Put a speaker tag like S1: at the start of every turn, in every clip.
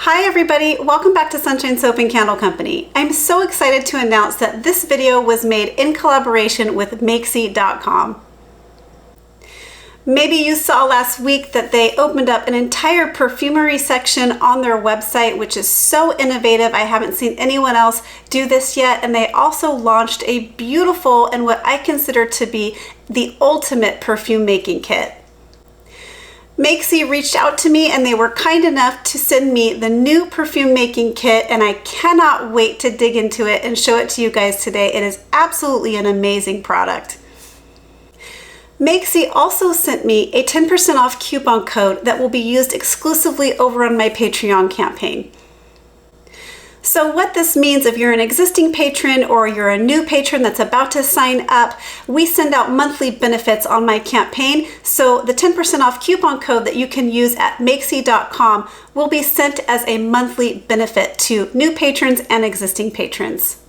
S1: Hi everybody, welcome back to Sunshine Soap and Candle Company. I'm so excited to announce that this video was made in collaboration with Makesy.com. Maybe you saw last week that they opened up an entire perfumery section on their website, which is so innovative. I haven't seen anyone else do this yet. And they also launched a beautiful and what I consider to be the ultimate perfume making kit. Makesy reached out to me and they were kind enough to send me the new perfume making kit, and I cannot wait to dig into it and show it to you guys today. It is absolutely an amazing product. Makesy also sent me a 10% off coupon code that will be used exclusively over on my Patreon campaign. So what this means, if you're an existing patron or you're a new patron that's about to sign up, we send out monthly benefits on my campaign. So the 10% off coupon code that you can use at Makesy.com will be sent as a monthly benefit to new patrons and existing patrons.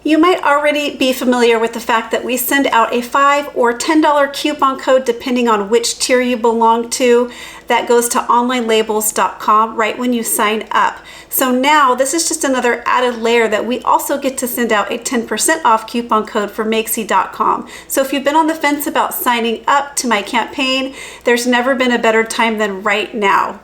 S1: You might already be familiar with the fact that we send out a $5 or $10 coupon code depending on which tier you belong to. That goes to onlinelabels.com right when you sign up. So now this is just another added layer that we also get to send out a 10% off coupon code for Makesy.com. So if you've been on the fence about signing up to my campaign, there's never been a better time than right now.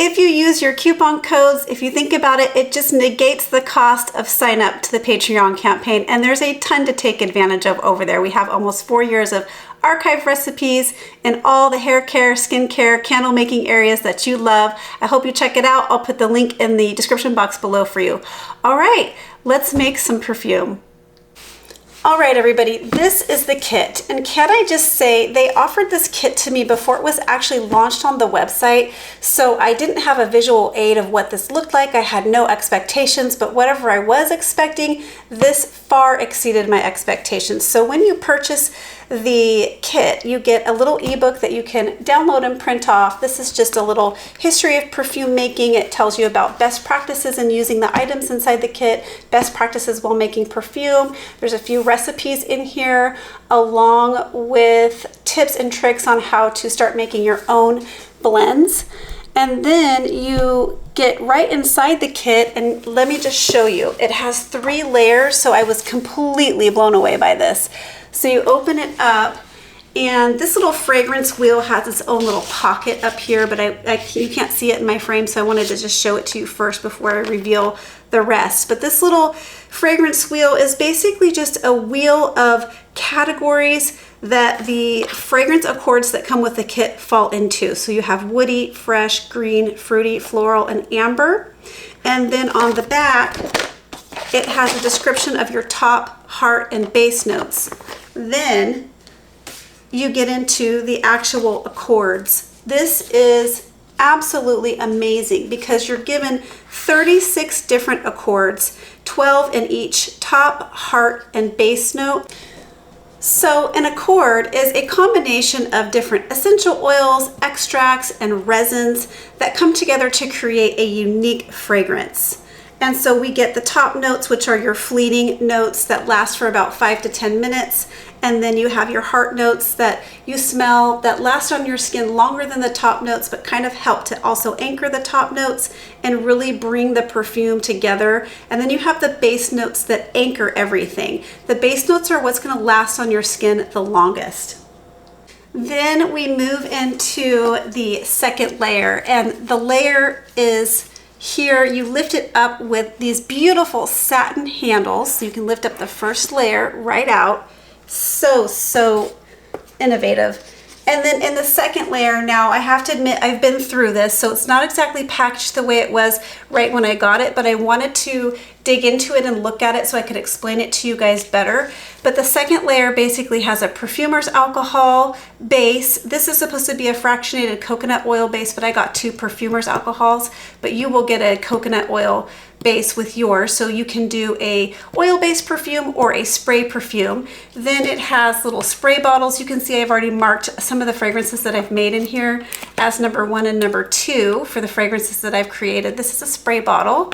S1: If you use your coupon codes, if you think about it, it just negates the cost of sign up to the Patreon campaign, and there's a ton to take advantage of over there. We have almost 4 years of archive recipes in all the hair care, skin care, candle making areas that you love. I hope you check it out. I'll put the link in the description box below for you. All right, let's make some perfume. All right, everybody, this is the kit. And can I just say, they offered this kit to me before it was actually launched on the website. So I didn't have a visual aid of what this looked like. I had no expectations, but whatever I was expecting, this far exceeded my expectations. So when you purchase the kit, you get a little ebook that you can download and print off. This is just a little history of perfume making. It tells you about best practices in using the items inside the kit, best practices while making perfume. There's a few recipes in here, along with tips and tricks on how to start making your own blends. And then you get right inside the kit, and let me just show you. It has 3 layers, so I was completely blown away by this. So you open it up, and this little fragrance wheel has its own little pocket up here, but you can't see it in my frame, so I wanted to just show it to you first before I reveal the rest. But this little fragrance wheel is basically just a wheel of categories that the fragrance accords that come with the kit fall into. So you have woody, fresh, green, fruity, floral, and amber. And then on the back, it has a description of your top, heart, and base notes. Then you get into the actual accords. This is absolutely amazing because you're given 36 different accords, 12 in each top, heart, and base note. So an accord is a combination of different essential oils, extracts, and resins that come together to create a unique fragrance. And so we get the top notes, which are your fleeting notes that last for about 5 to 10 minutes. And then you have your heart notes that you smell that last on your skin longer than the top notes, but kind of help to also anchor the top notes and really bring the perfume together. And then you have the base notes that anchor everything. The base notes are what's going to last on your skin the longest. Then we move into the second layer, and the layer is here. You lift it up with these beautiful satin handles. So you can lift up the first layer right out. So innovative. And then in the second layer, now I have to admit I've been through this, so it's not exactly packaged the way it was right when I got it, but I wanted to dig into it and look at it so I could explain it to you guys better. But the second layer basically has a perfumer's alcohol base. This is supposed to be a fractionated coconut oil base, but I got 2 perfumer's alcohols, but you will get a coconut oil base with yours, so you can do a oil-based perfume or a spray perfume. Then it has little spray bottles. You can see I've already marked some of the fragrances that I've made in here as number 1 and number 2 for the fragrances that I've created. This is a spray bottle,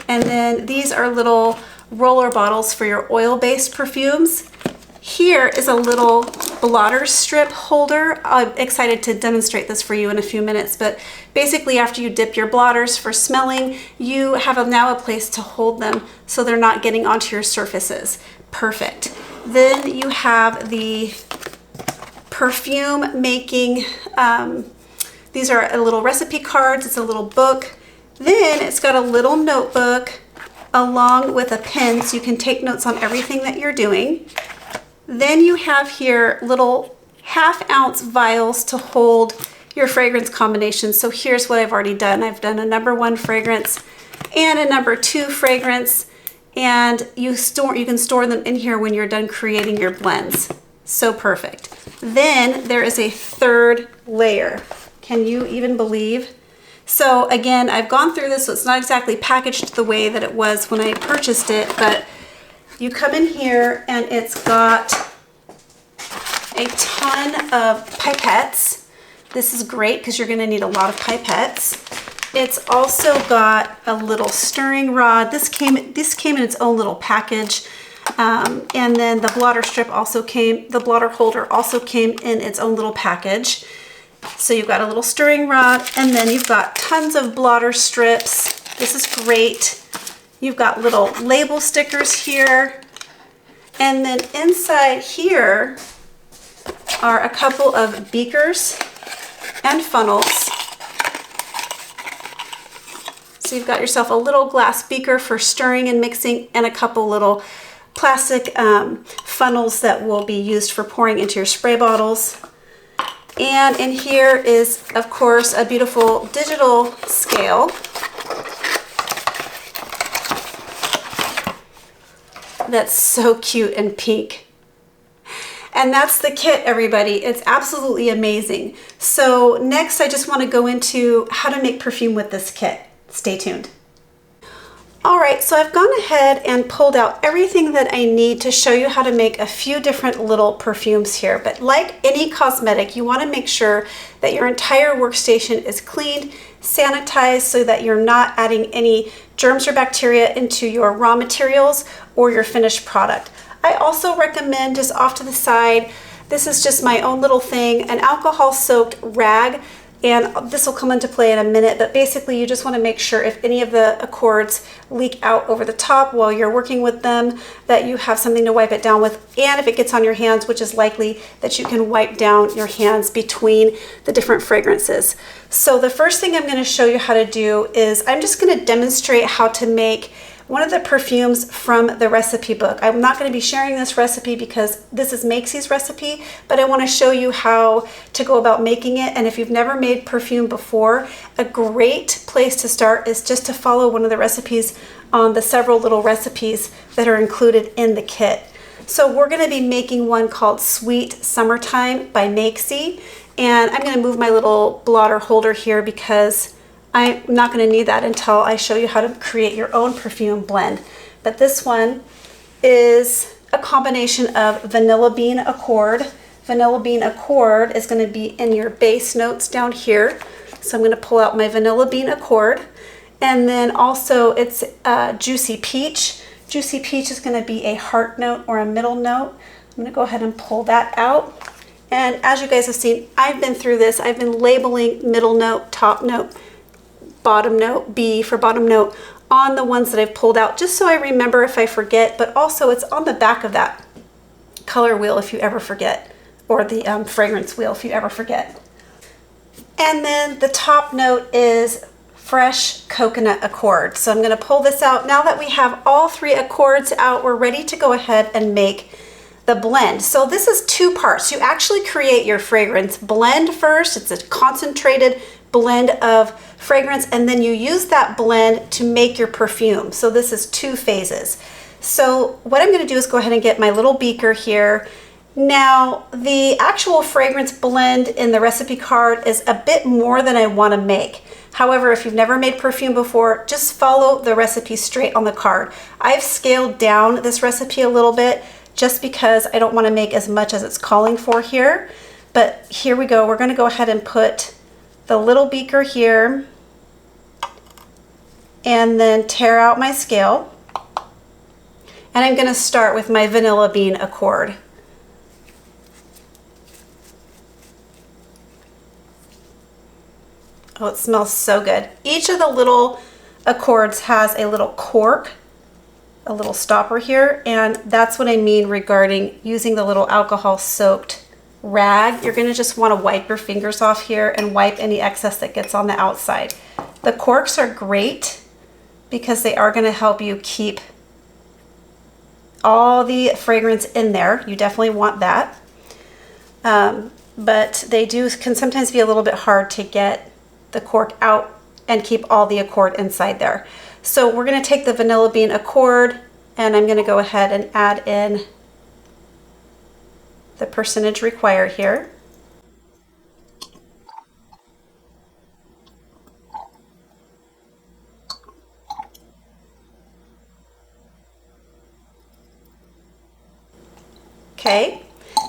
S1: and then these are little roller bottles for your oil-based perfumes. Here is a little blotter strip holder. I'm excited to demonstrate this for you in a few minutes, but basically after you dip your blotters for smelling, you have now a place to hold them so they're not getting onto your surfaces. Perfect. Then you have the perfume making, these are little recipe cards, it's a little book. Then it's got a little notebook along with a pen so you can take notes on everything that you're doing. Then you have here little 1/2 ounce vials to hold your fragrance combinations. So here's what I've already done. I've done a number 1 fragrance and a number 2 fragrance, and you can store them in here when you're done creating your blends. So perfect. Then there is a 3rd layer. Can you even believe? So again, I've gone through this, so it's not exactly packaged the way that it was when I purchased it, but you come in here and it's got a ton of pipettes. This is great because you're going to need a lot of pipettes. It's also got a little stirring rod. This came in its own little package. And then the blotter strip also came, the blotter holder also came in its own little package. So you've got a little stirring rod, and then you've got tons of blotter strips. This is great. You've got little label stickers here. And then inside here are a couple of beakers and funnels. So you've got yourself a little glass beaker for stirring and mixing, and a couple little plastic funnels that will be used for pouring into your spray bottles. And in here is, of course, a beautiful digital scale. That's so cute and pink. And that's the kit, everybody. It's absolutely amazing. So next, I just want to go into how to make perfume with this kit. Stay tuned. All right, so I've gone ahead and pulled out everything that I need to show you how to make a few different little perfumes here. But like any cosmetic, you want to make sure that your entire workstation is cleaned, sanitized, so that you're not adding any germs or bacteria into your raw materials or your finished product. I also recommend, just off to the side, this is just my own little thing, an alcohol-soaked rag. And this will come into play in a minute, but basically you just want to make sure if any of the accords leak out over the top while you're working with them, that you have something to wipe it down with. And if it gets on your hands, which is likely, that you can wipe down your hands between the different fragrances. So the first thing I'm going to show you how to do is I'm just going to demonstrate how to make one of the perfumes from the recipe book. I'm not going to be sharing this recipe because this is Makesy's recipe, but I want to show you how to go about making it. And if you've never made perfume before, a great place to start is just to follow one of the recipes on the several little recipes that are included in the kit. So we're going to be making one called Sweet Summertime by Makesy. And I'm going to move my little blotter holder here because I'm not going to need that until I show you how to create your own perfume blend. But this one is a combination of Vanilla Bean Accord. Vanilla Bean Accord is going to be in your base notes down here. So I'm going to pull out my Vanilla Bean Accord. And then also it's Juicy Peach. Juicy Peach is going to be a heart note or a middle note. I'm going to go ahead and pull that out. And as you guys have seen, I've been through this. I've been labeling middle note, top note, bottom note, B for bottom note, on the ones that I've pulled out, just so I remember if I forget, but also it's on the back of that color wheel if you ever forget, or the fragrance wheel if you ever forget. And then the top note is Fresh Coconut Accord. So I'm going to pull this out. Now that we have all 3 accords out, we're ready to go ahead and make the blend. So this is 2 parts. You actually create your fragrance blend first. It's a concentrated blend of fragrance, and then you use that blend to make your perfume. So this is 2 phases. So what I'm going to do is go ahead and get my little beaker here. Now the actual fragrance blend in the recipe card is a bit more than I want to make. However, if you've never made perfume before, just follow the recipe straight on the card. I've scaled down this recipe a little bit just because I don't want to make as much as it's calling for here. But here we go. We're going to go ahead and put the little beaker here and then tear out my scale. And I'm going to start with my Vanilla Bean Accord. Oh, it smells so good. Each of the little accords has a little cork, a little stopper here, and that's what I mean regarding using the little alcohol soaked rag. You're gonna just wanna wipe your fingers off here and wipe any excess that gets on the outside. The corks are great because they are gonna help you keep all the fragrance in there. You definitely want that. But they can sometimes be a little bit hard to get the cork out and keep all the accord inside there. So we're going to take the vanilla bean accord, and I'm going to go ahead and add in the percentage required here. Okay,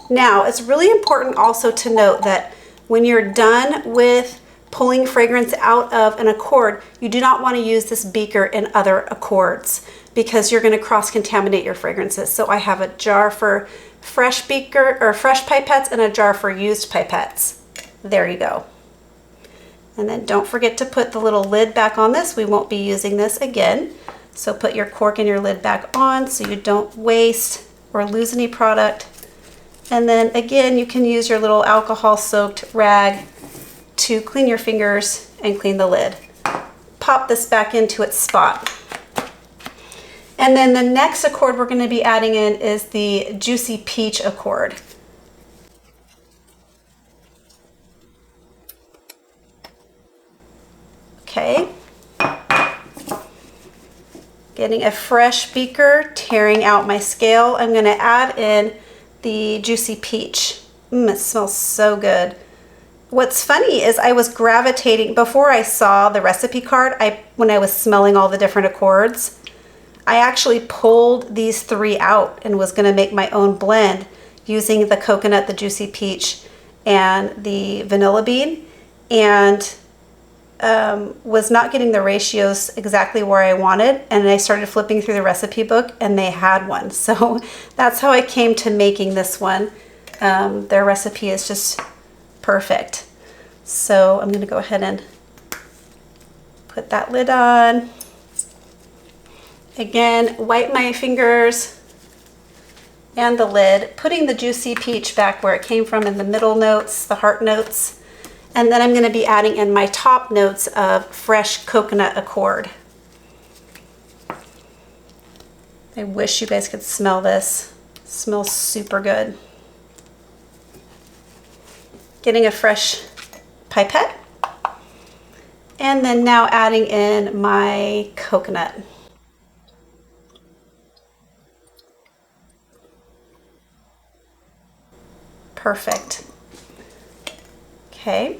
S1: now it's really important also to note that when you're done with pulling fragrance out of an accord, you do not want to use this beaker in other accords because you're going to cross-contaminate your fragrances. So I have a jar for fresh beaker or fresh pipettes and a jar for used pipettes. There you go. And then don't forget to put the little lid back on this. We won't be using this again. So put your cork and your lid back on so you don't waste or lose any product. And then again, you can use your little alcohol soaked rag to clean your fingers and clean the lid. Pop this back into its spot. And then the next accord we're going to be adding in is the Juicy Peach accord. Okay. Getting a fresh beaker, tearing out my scale. I'm going to add in the Juicy Peach. It smells so good. What's funny is I was gravitating, before I saw the recipe card, when I was smelling all the different accords, I actually pulled these three out and was going to make my own blend using the coconut, the Juicy Peach, and the vanilla bean, and was not getting the ratios exactly where I wanted, and I started flipping through the recipe book and they had one. So that's how I came to making this one. Their recipe is just perfect. So I'm going to go ahead and put that lid on. Again, wipe my fingers and the lid, putting the Juicy Peach back where it came from in the middle notes, the heart notes. And then I'm going to be adding in my top notes of fresh coconut accord. I wish you guys could smell this. It smells super good. Getting a fresh pipette. And then now adding in my coconut. Perfect. Okay.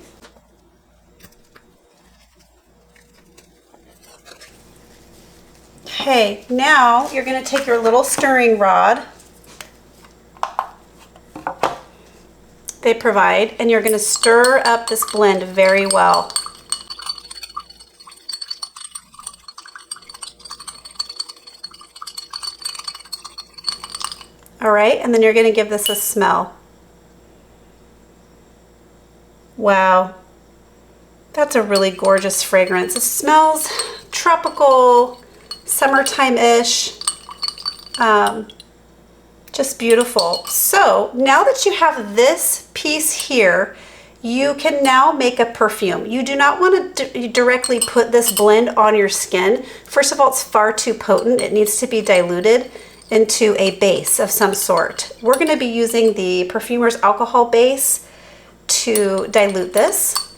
S1: Okay, now you're going to take your little stirring rod they provide, and you're going to stir up this blend very well. All right, and then you're going to give this a smell. Wow, that's a really gorgeous fragrance. It smells tropical, summertime-ish, just beautiful. So now that you have this piece here, you can now make a perfume. You do not want to directly put this blend on your skin. First of all, it's far too potent. It needs to be diluted into a base of some sort. We're going to be using the Perfumer's alcohol base to dilute this.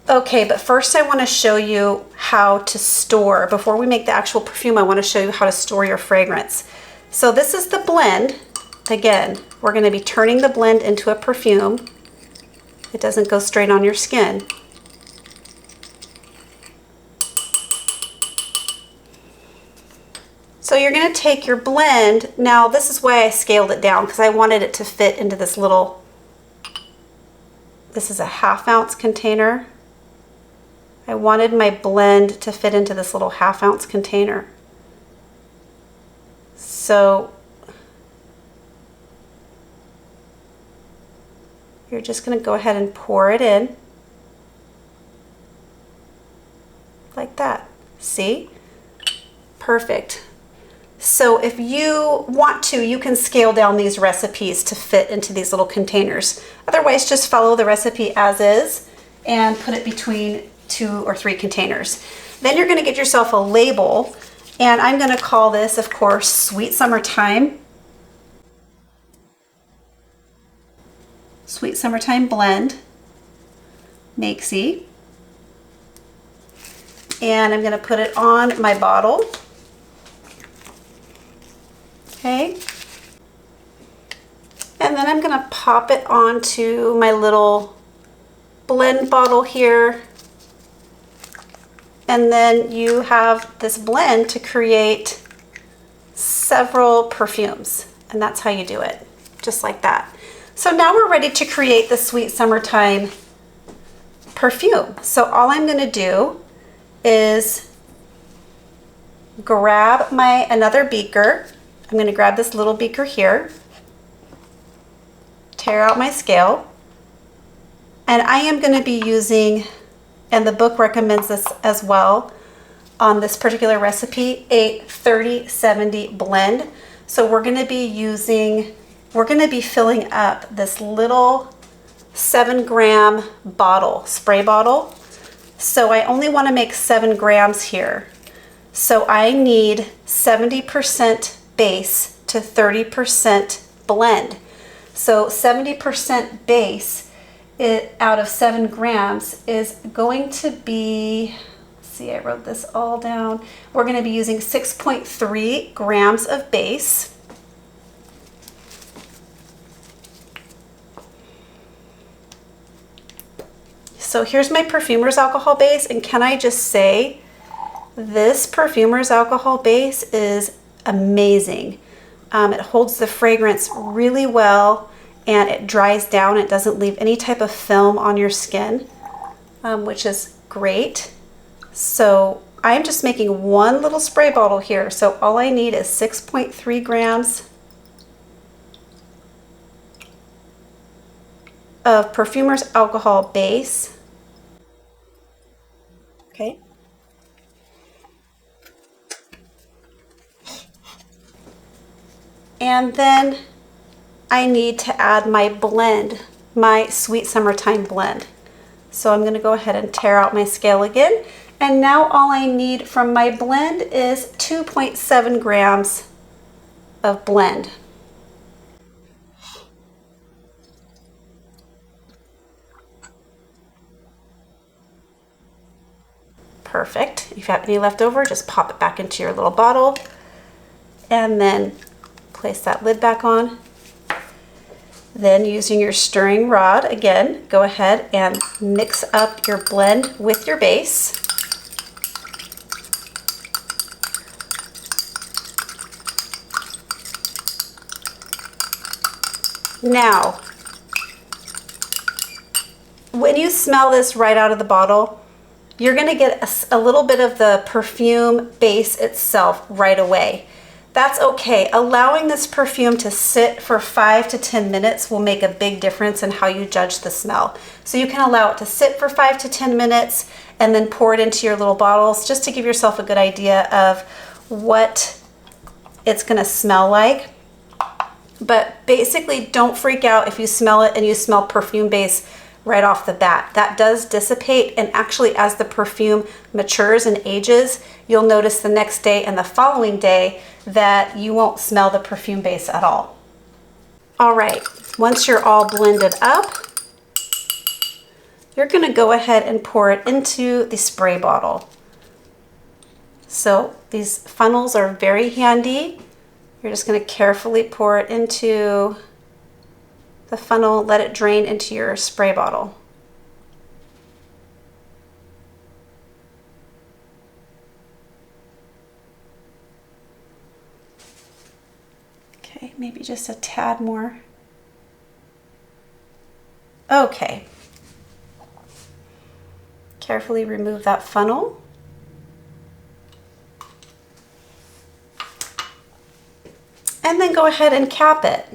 S1: Okay, but first I want to show you how to store. Before we make the actual perfume, I want to show you how to store your fragrance. So this is the blend. Again, we're going to be turning the blend into a perfume. It doesn't go straight on your skin. So you're going to take your blend. Now this is why I scaled it down, because I wanted it to fit into this little, this is a 1/2 ounce container. I wanted my blend to fit into this little 1/2 ounce container. So You're just going to go ahead and pour it in like that. See? Perfect. So if you want to, you can scale down these recipes to fit into these little containers. Otherwise, just follow the recipe as is and put it between 2 or 3 containers. Then you're going to get yourself a label, and I'm going to call this, of course, Sweet Summertime. Sweet Summertime Blend, Makesy. And I'm going to put it on my bottle. Okay. And then I'm going to pop it onto my little blend bottle here. And then you have this blend to create several perfumes. And that's how you do it, just like that. So now we're ready to create the Sweet Summertime perfume. So all I'm going to do is grab another beaker. I'm going to grab this little beaker here, tear out my scale, and I am going to be using, and the book recommends this as well on this particular recipe, a 30-70 blend. So we're going to be filling up this little 7-gram bottle, spray bottle. So I only want to make 7 grams here. So I need 70% base to 30% blend. So 70% base out of 7 grams is going to be, let's see, I wrote this all down. We're going to be using 6.3 grams of base. So here's my perfumer's alcohol base, and can I just say, this perfumer's alcohol base is amazing. It holds the fragrance really well, and it dries down. It doesn't leave any type of film on your skin, which is great. So I'm just making one little spray bottle here. So all I need is 6.3 grams of perfumer's alcohol base. Okay. And then I need to add my blend, my Sweet Summertime blend. So I'm going to go ahead and tear out my scale again. And now all I need from my blend is 2.7 grams of blend. Perfect. If you have any left over, just pop it back into your little bottle and then place that lid back on. Then using your stirring rod, again, go ahead and mix up your blend with your base. Now, when you smell this right out of the bottle, you're going to get a little bit of the perfume base itself right away. That's okay. Allowing this perfume to sit for 5 to 10 minutes will make a big difference in how you judge the smell. So you can allow it to sit for 5 to 10 minutes and then pour it into your little bottles just to give yourself a good idea of what it's going to smell like. But basically, don't freak out if you smell it and you smell perfume base right off the bat. That does dissipate, and actually as the perfume matures and ages, you'll notice the next day and the following day that you won't smell the perfume base at all. All right, once you're all blended up, you're going to go ahead and pour it into the spray bottle. So these funnels are very handy. You're just going to carefully pour it into the funnel, let it drain into your spray bottle. Okay, maybe just a tad more. Okay. Carefully remove that funnel. And then go ahead and cap it.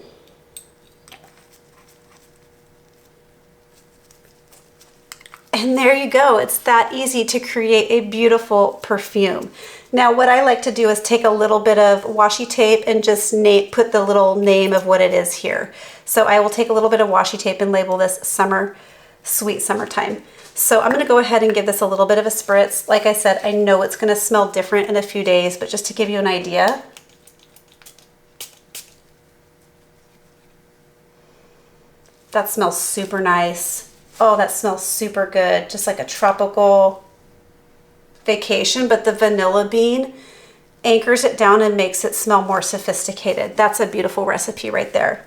S1: And there you go. It's that easy to create a beautiful perfume. Now, what I like to do is take a little bit of washi tape and just put the little name of what it is here. So I will take a little bit of washi tape and label this Summer, Sweet Summertime. So I'm going to go ahead and give this a little bit of a spritz. Like I said, I know it's going to smell different in a few days, but just to give you an idea. That smells super nice. Oh, that smells super good. Just like a tropical vacation, but the vanilla bean anchors it down and makes it smell more sophisticated. That's a beautiful recipe right there.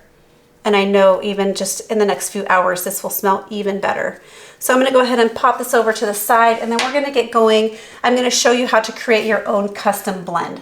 S1: And I know even just in the next few hours, this will smell even better. So I'm gonna go ahead and pop this over to the side, and then we're gonna get going. I'm gonna show you how to create your own custom blend.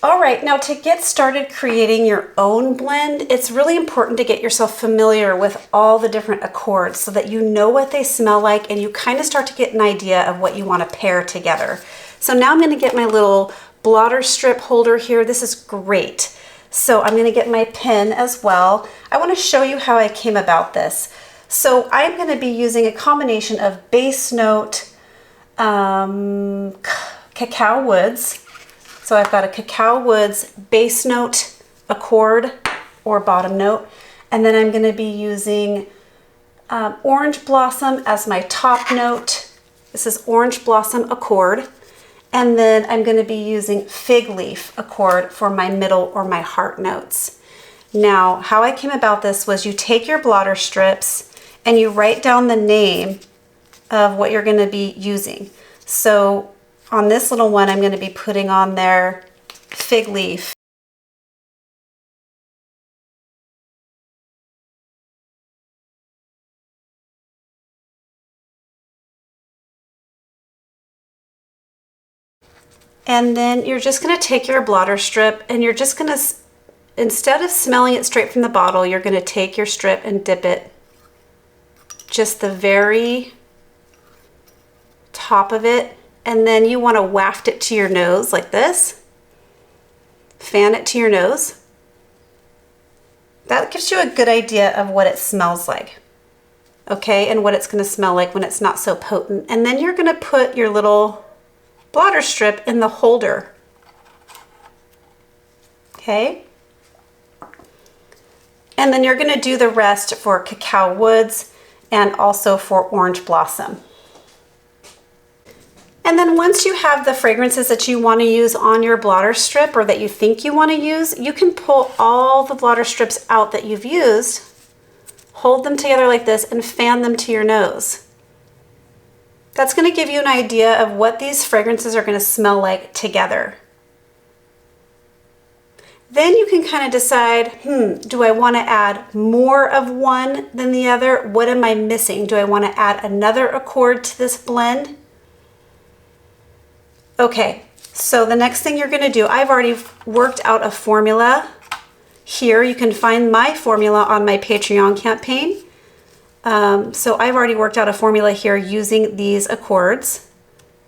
S1: All right, now to get started creating your own blend, it's really important to get yourself familiar with all the different accords so that you know what they smell like and you kind of start to get an idea of what you want to pair together. So now I'm going to get my little blotter strip holder here. This is great. So I'm going to get my pen as well. I want to show you how I came about this. So I'm going to be using a combination of base note cacao woods. So I've got a Cacao Woods base note accord or bottom note, and then I'm going to be using Orange Blossom as my top note. This is Orange Blossom accord, and then I'm going to be using Fig Leaf accord for my middle or my heart notes. Now, how I came about this was you take your blotter strips and you write down the name of what you're going to be using. So on this little one, I'm going to be putting on there Fig Leaf. And then you're just going to take your blotter strip and you're just going to, instead of smelling it straight from the bottle, you're going to take your strip and dip it just the very top of it. And then you want to waft it to your nose like this. Fan it to your nose. That gives you a good idea of what it smells like. Okay, and what it's going to smell like when it's not so potent. And then you're going to put your little blotter strip in the holder. Okay. And then you're going to do the rest for Cacao Woods and also for Orange Blossom. And then once you have the fragrances that you want to use on your blotter strip or that you think you want to use, you can pull all the blotter strips out that you've used, hold them together like this, and fan them to your nose. That's going to give you an idea of what these fragrances are going to smell like together. Then you can kind of decide, do I want to add more of one than the other? What am I missing? Do I want to add another accord to this blend? Okay, so the next thing you're going to do, I've already worked out a formula here. You can find my formula on my Patreon campaign. So I've already worked out a formula here using these accords.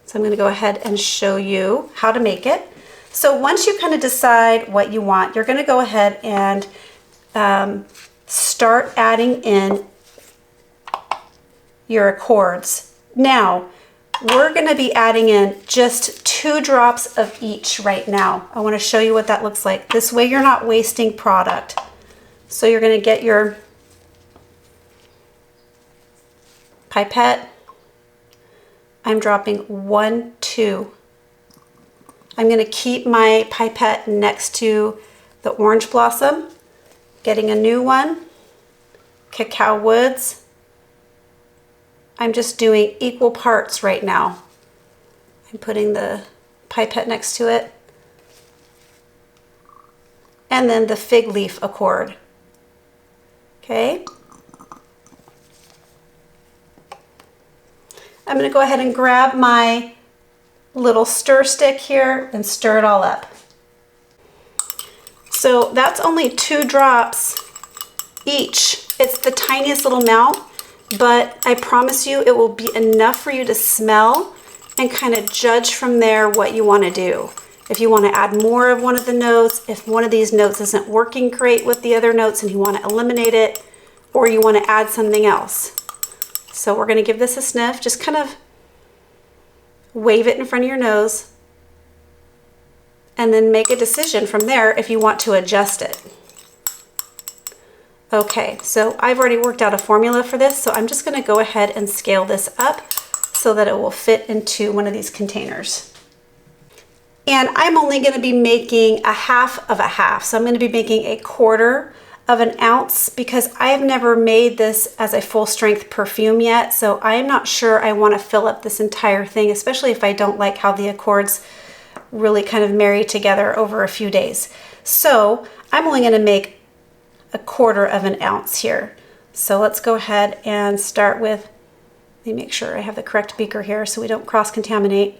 S1: So I'm going to go ahead and show you how to make it. So once you kind of decide what you want, you're going to go ahead and start adding in your accords. Now, we're going to be adding in just 2 drops of each right now. I want to show you what that looks like. This way you're not wasting product. So you're going to get your pipette. I'm dropping 1, 2. I'm going to keep my pipette next to the Orange Blossom, getting a new one, Cacao Woods. I'm just doing equal parts right now. I'm putting the pipette next to it. And then the Fig Leaf accord. Okay. I'm going to go ahead and grab my little stir stick here and stir it all up. So that's only 2 drops each. It's the tiniest little amount, but I promise you it will be enough for you to smell and kind of judge from there what you want to do. If you want to add more of one of the notes, if one of these notes isn't working great with the other notes and you want to eliminate it, or you want to add something else. So we're going to give this a sniff. Just kind of wave it in front of your nose and then make a decision from there if you want to adjust it. Okay, so I've already worked out a formula for this, so I'm just going to go ahead and scale this up so that it will fit into one of these containers. And I'm only going to be making a half of a half, so I'm going to be making a quarter of an ounce because I have never made this as a full strength perfume yet, so I am not sure I want to fill up this entire thing, especially if I don't like how the accords really kind of marry together over a few days. So I'm only going to make a quarter of an ounce here. So let's go ahead and start with, let me make sure I have the correct beaker here so we don't cross-contaminate.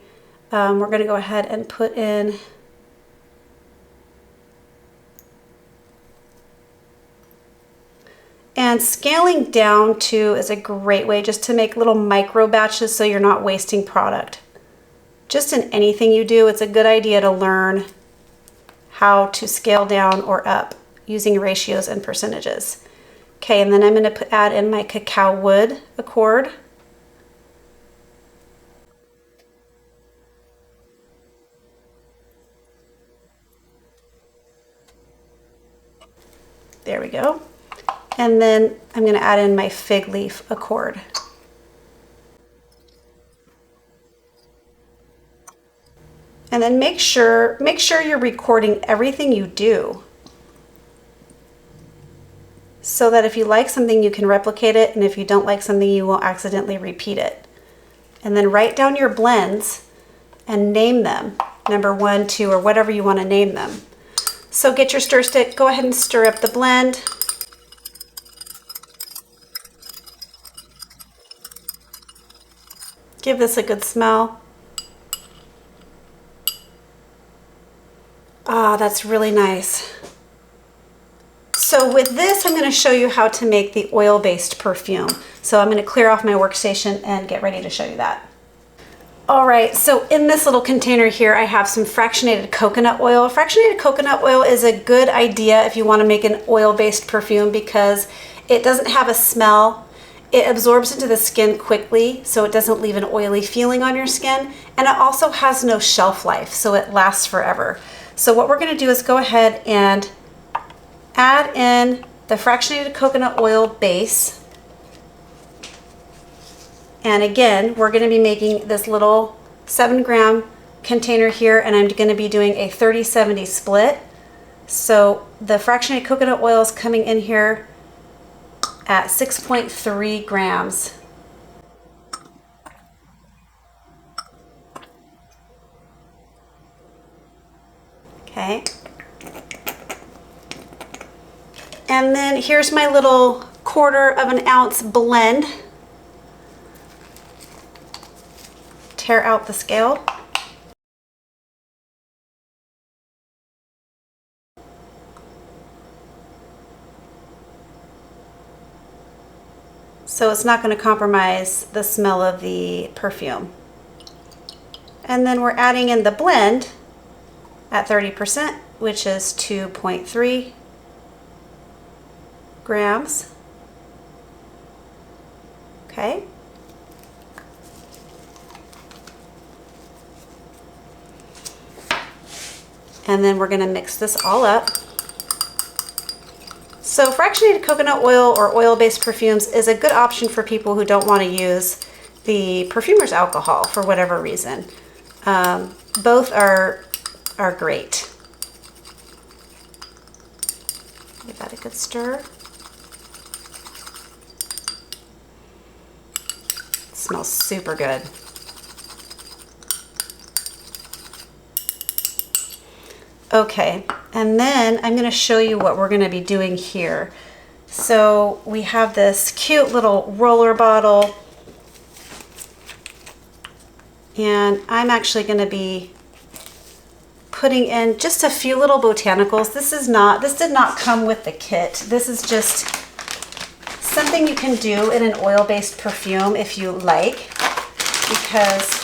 S1: We're going to go ahead and put in and scaling down too is a great way just to make little micro batches so you're not wasting product. Just in anything you do, it's a good idea to learn how to scale down or up using ratios and percentages. Okay, and then I'm going to add in my cacao wood accord. There we go. And then I'm going to add in my fig leaf accord. And then make sure you're recording everything you do, so that if you like something, you can replicate it, and if you don't like something, you won't accidentally repeat it. And then write down your blends and name them, number 1, 2, or whatever you want to name them. So get your stir stick, go ahead and stir up the blend. Give this a good smell. Ah, that's really nice. So with this, I'm going to show you how to make the oil-based perfume. So I'm going to clear off my workstation and get ready to show you that. All right, so in this little container here, I have some fractionated coconut oil. Fractionated coconut oil is a good idea if you want to make an oil-based perfume because it doesn't have a smell. It absorbs into the skin quickly, so it doesn't leave an oily feeling on your skin. And it also has no shelf life, so it lasts forever. So what we're going to do is go ahead and add in the fractionated coconut oil base. And again, we're going to be making this little 7-gram container here, and I'm going to be doing a 30-70 split. So the fractionated coconut oil is coming in here at 6.3 grams. Okay. And then here's my little quarter of an ounce blend. Tear out the scale. So it's not going to compromise the smell of the perfume. And then we're adding in the blend at 30%, which is 2.3 grams. Okay. And then we're going to mix this all up. So fractionated coconut oil or oil-based perfumes is a good option for people who don't want to use the perfumer's alcohol for whatever reason. Both are great. Give that a good stir. It smells super good. Okay, and then I'm going to show you what we're going to be doing here. So we have this cute little roller bottle, and I'm actually going to be putting in just a few little botanicals. This did not come with the kit. This is just something you can do in an oil-based perfume if you like, because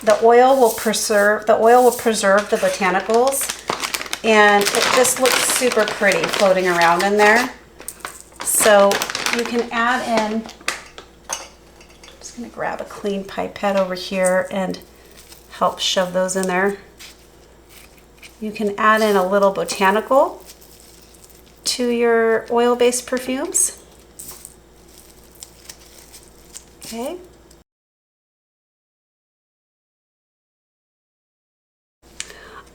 S1: the oil will preserve the botanicals, and it just looks super pretty floating around in there. So you can add in just gonna grab a clean pipette over here and help shove those in there. You can add in a little botanical to your oil-based perfumes. Okay.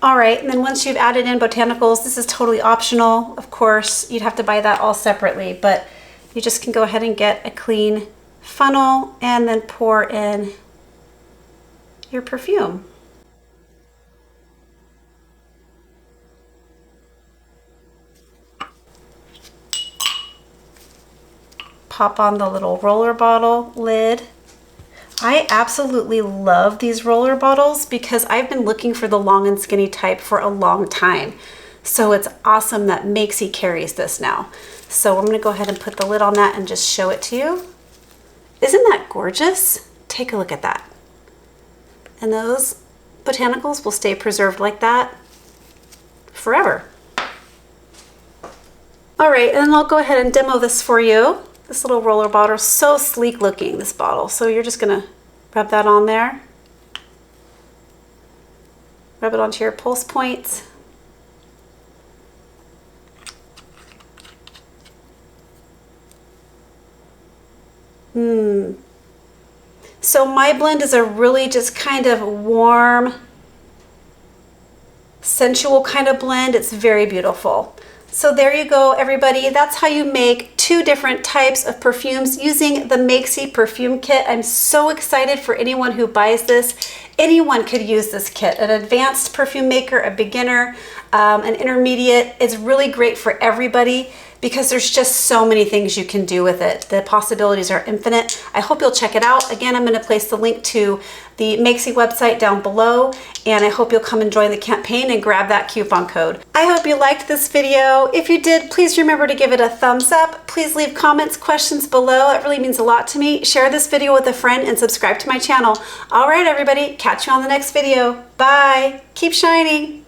S1: All right, and then once you've added in botanicals, this is totally optional. Of course, you'd have to buy that all separately, but you just can go ahead and get a clean funnel and then pour in your perfume. Pop on the little roller bottle lid. I absolutely love these roller bottles because I've been looking for the long and skinny type for a long time. So it's awesome that Makesy carries this now. So I'm gonna go ahead and put the lid on that and just show it to you. Isn't that gorgeous? Take a look at that. And those botanicals will stay preserved like that forever. All right, and then I'll go ahead and demo this for you. This little roller bottle, so sleek looking, this bottle. So you're just gonna rub that on there. Rub it onto your pulse points. So my blend is a really just kind of warm, sensual kind of blend. It's very beautiful. So there you go, everybody. That's how you make 2 different types of perfumes using the Makesy perfume kit. I'm so excited for anyone who buys this. Anyone could use this kit, an advanced perfume maker, a beginner, an intermediate. It's really great for everybody because there's just so many things you can do with it. The possibilities are infinite. I hope you'll check it out. Again, I'm gonna place the link to the Makesy website down below, and I hope you'll come and join the campaign and grab that coupon code. I hope you liked this video. If you did, please remember to give it a thumbs up. Please leave comments, questions below. It really means a lot to me. Share this video with a friend and subscribe to my channel. All right, everybody, catch you on the next video. Bye. Keep shining.